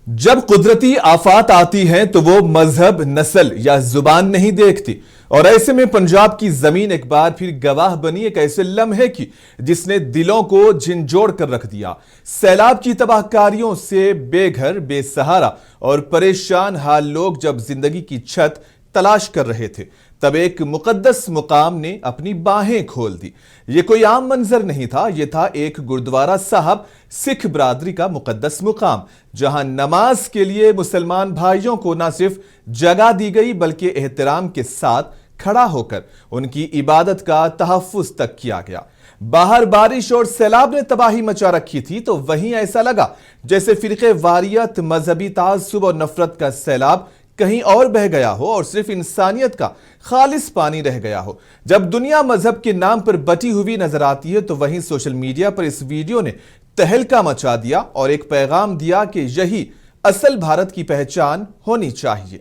جب قدرتی آفات آتی ہیں تو وہ مذہب، نسل یا زبان نہیں دیکھتی، اور ایسے میں پنجاب کی زمین ایک بار پھر گواہ بنی ایک ایسے لمحے کی جس نے دلوں کو جھنجھوڑ کر رکھ دیا۔ سیلاب کی تباہ کاریوں سے بے گھر، بے سہارا اور پریشان حال لوگ جب زندگی کی چھت تلاش کر رہے تھے، تب ایک مقدس مقام نے اپنی باہیں کھول دی۔ یہ کوئی عام منظر نہیں تھا، یہ تھا ایک گردوارہ صاحب، سکھ برادری کا مقدس مقام، جہاں نماز کے لیے مسلمان بھائیوں کو نہ صرف جگہ دی گئی بلکہ احترام کے ساتھ کھڑا ہو کر ان کی عبادت کا تحفظ تک کیا گیا۔ باہر بارش اور سیلاب نے تباہی مچا رکھی تھی، تو وہیں ایسا لگا جیسے فرقے واریت، مذہبی تعصب اور نفرت کا سیلاب کہیں اور بہہ گیا ہو اور صرف انسانیت کا خالص پانی رہ گیا ہو۔ جب دنیا مذہب کے نام پر بٹی ہوئی نظر آتی ہے تو وہیں سوشل میڈیا پر اس ویڈیو نے تہلکہ مچا دیا اور ایک پیغام دیا کہ یہی اصل بھارت کی پہچان ہونی چاہیے۔